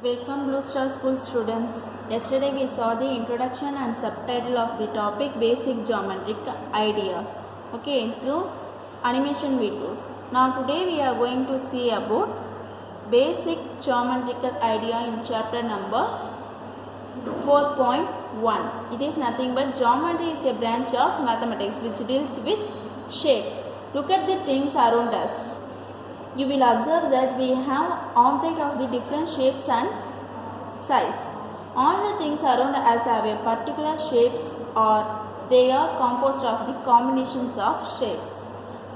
Welcome Blue Star School students. Yesterday we saw the introduction and subtitle of the topic basic geometric ideas. Okay, through animation videos. Now today we are going to see about basic geometrical idea in chapter number 4.1. It is nothing but geometry is a branch of mathematics which deals with shape. Look at the things around us. You will observe that we have objects of the different shapes and size. All the things around us have a particular shapes or they are composed of the combinations of shapes.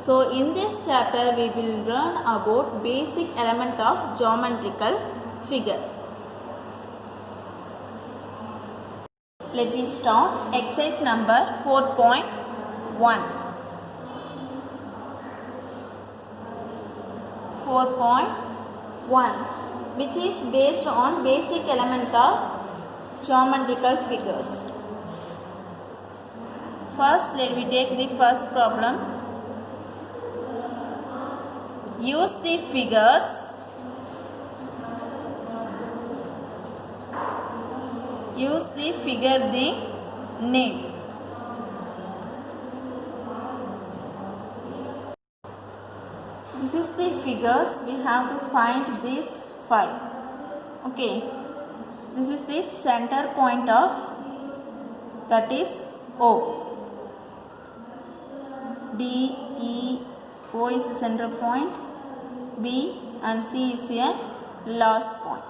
So in this chapter we will learn about basic element of geometrical figure. Let me start exercise number 4.1. 4.1 which is based on basic element of geometrical figures. First let me take the first problem. Use the figures the name. This is the figures, we have to find these 5. Okay, this is the center point of, that is O. D, E, O is the center point, B and C is a last point.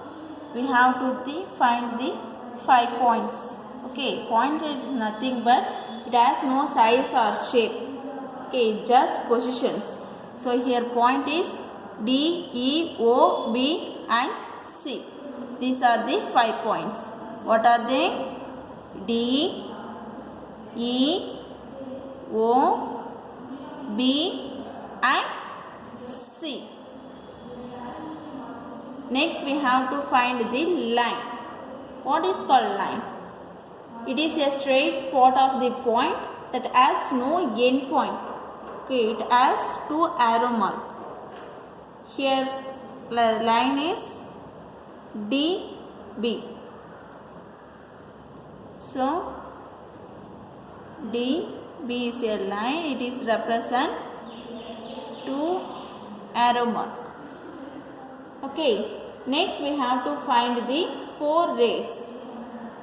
We have to find the 5 points. Okay, point is nothing but it has no size or shape. Okay, just positions. So here point is D, E, O, B and C. These are the 5 points. What are they? D, E, O, B and C. Next we have to find the line. What is called line? It is a straight part of the point that has no end point. Okay, it has 2 arrow mark. Here line is DB. So DB is a line. It is represent 2 arrow mark. Okay. Next we have to find the 4 rays.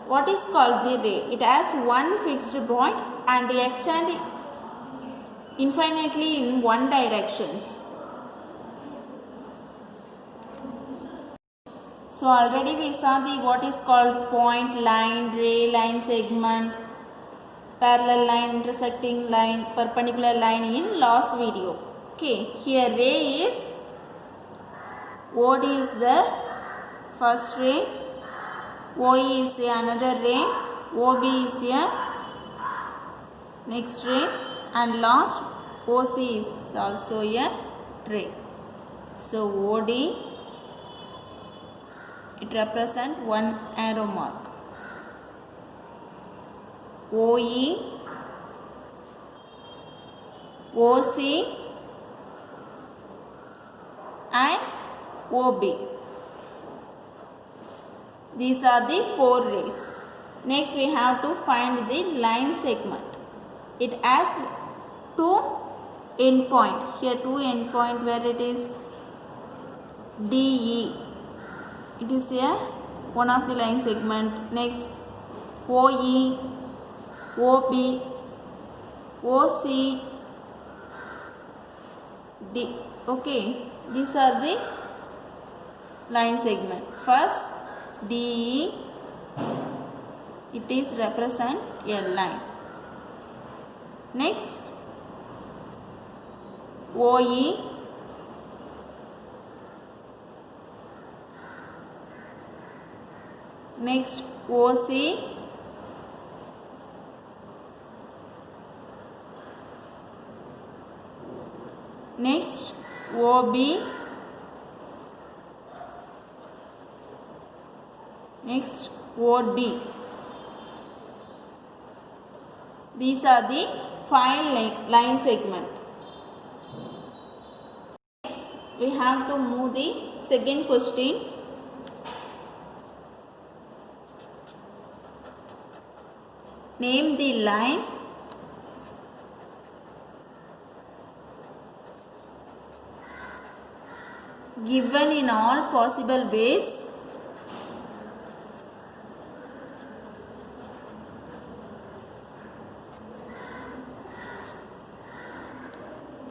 What is called the ray? It has one fixed point and extend infinitely in one directions. So already we saw the what is called point, line, ray, line segment, parallel line, intersecting line, perpendicular line in last video. Okay, here ray is, OD is the first ray, OE is another ray, OB is a next ray and last OC is also a ray. So OD, it represents 1 arrow mark. OE, OC and OB. These are the 4 rays. Next we have to find the line segment. It has 2 end point. Here 2 end point where it is DE. It is a one of the line segment. Next OE, OB, OC, D. Okay, these are the line segment. First DE, it is represent a line. Next OE, next OC, next OB, next OD. These are the 5 line segment. we have to move the second question. Name the line given in all possible ways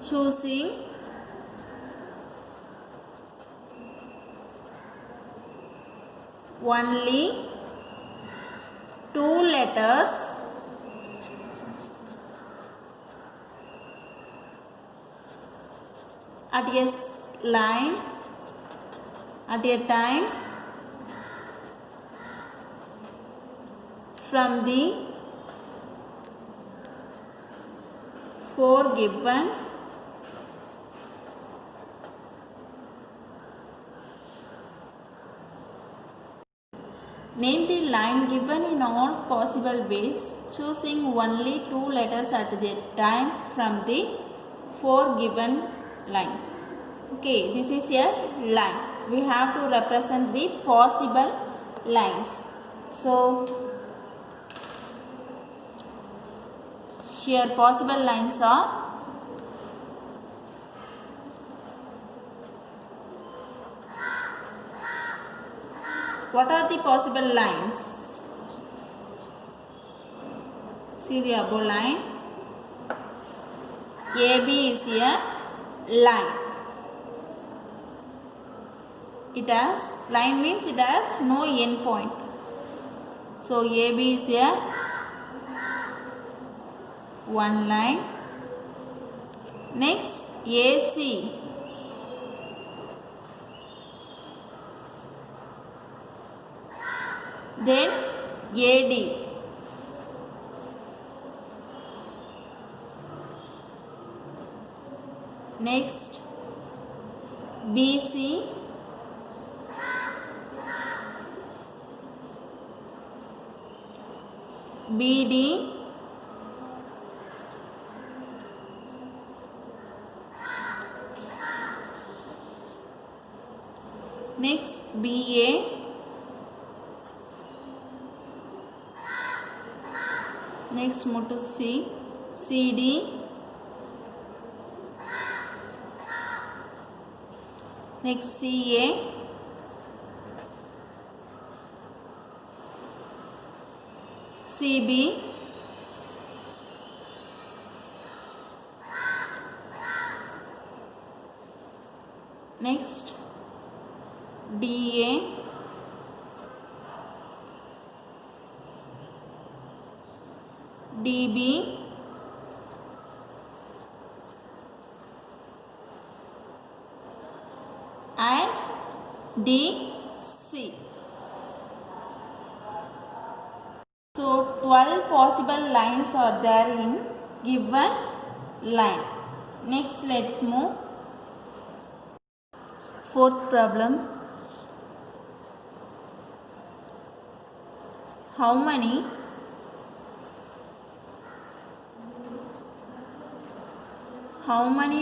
choosing only two letters at a line at a time from the four given Name the line given in all possible ways, choosing only two letters at a time from the four given lines. Okay, this is a line. We have to represent the possible lines. So, here possible lines are what are the possible lines? See the above line. AB is a line. Line means it has no end point. So AB is a one line. Next AC. Then AD. Next BC. BD. Next BA. Next move to C, CD. Next CA. CB. Next DA. DB. And DC. So 12 possible lines are there in given line. Next let's move. Fourth problem. How many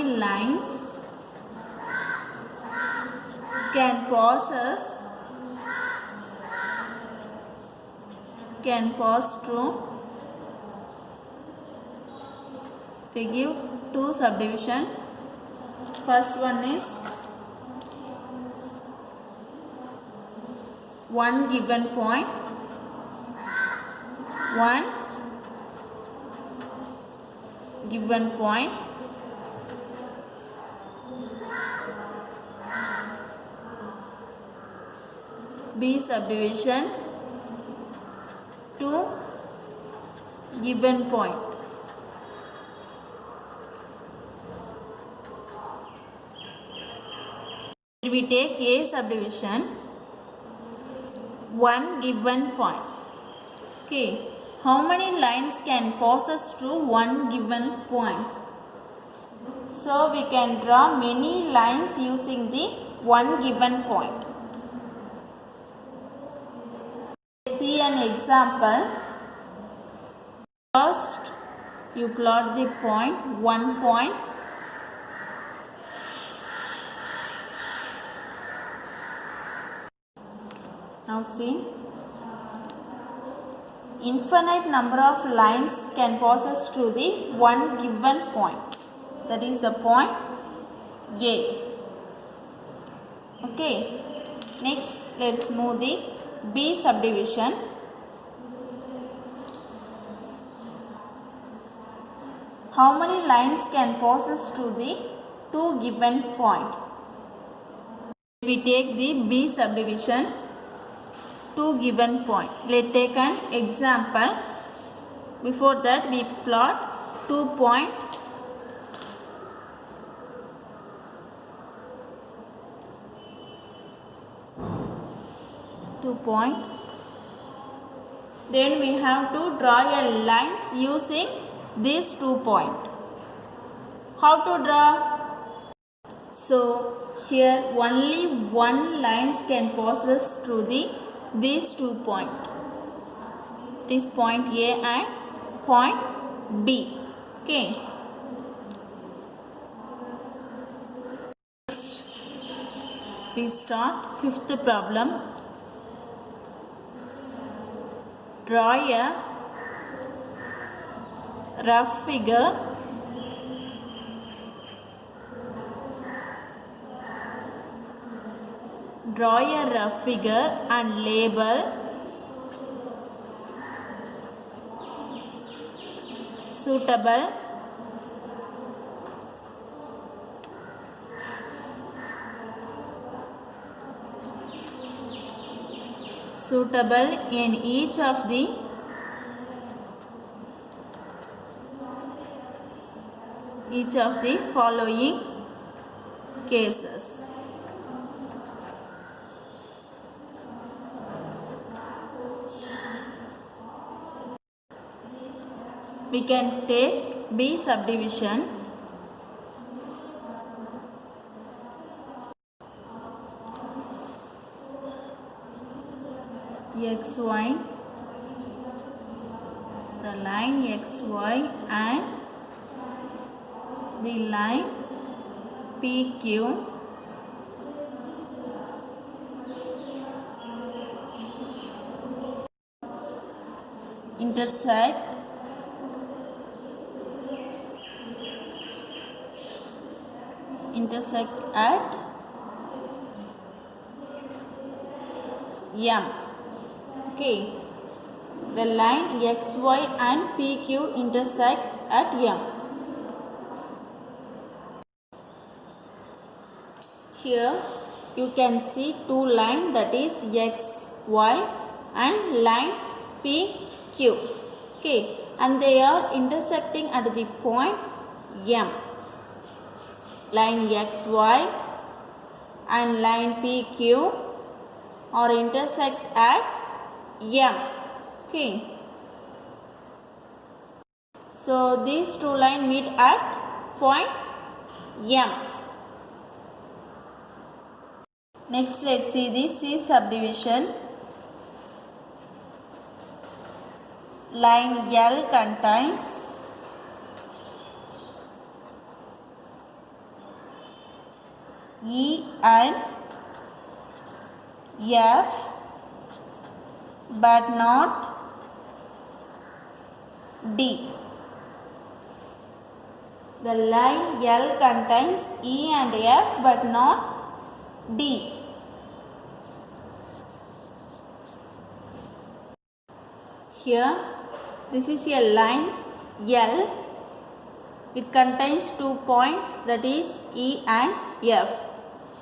lines can pass through? They give two subdivision. First one is one given point, one given point, B subdivision, two given point. We take A subdivision, one given point. Okay, how many lines can pass through one given point? So we can draw many lines using the one given point. See an example. First, you plot the point, one point. Now see, infinite number of lines can passes through the one given point. That is the point A. Okay. Next, let's move the B subdivision. How many lines can passes through the two given point? If we take the B subdivision, two given point. Let's take an example. Before that, we plot 2 point. Then we have to draw a lines using these 2 point. How to draw? So here only one lines can passes through these 2 point. This point A and point B. Okay. Next, we start fifth problem. Draw a rough figure and label suitable in each of the following cases. We can take B subdivision. XY, the line XY and the line PQ intersect at M. Okay, the line XY and PQ intersect at M. Here you can see two lines, that is XY and line PQ. Okay, and they are intersecting at the point M. Line XY and line PQ are intersect at M. Okay. So these two lines meet at point M. Next, let's see the C subdivision. Line L contains E and F but not D. The line L contains E and F but not D. Here, this is a line L. It contains 2 points, that is E and F.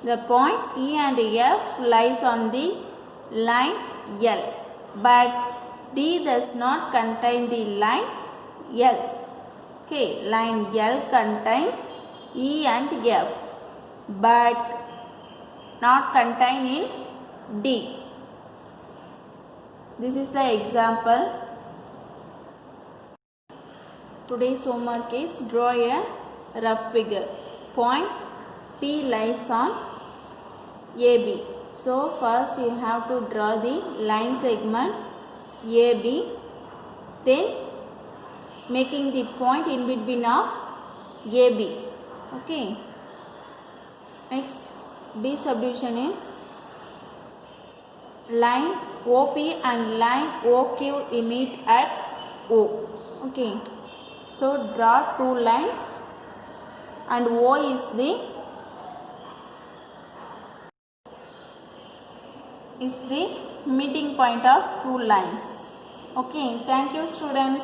The point E and F lies on the line L, but D does not contain the line L. Okay, line L contains E and F, but not contained in D. This is the example. Today's homework is draw a rough figure. Point P lies on AB. So first you have to draw the line segment AB, then making the point in between of AB. Okay. Next, B subdivision is line OP and line OQ meet at O. Okay, so draw two lines and O is the meeting point of two lines. Okay, thank you students.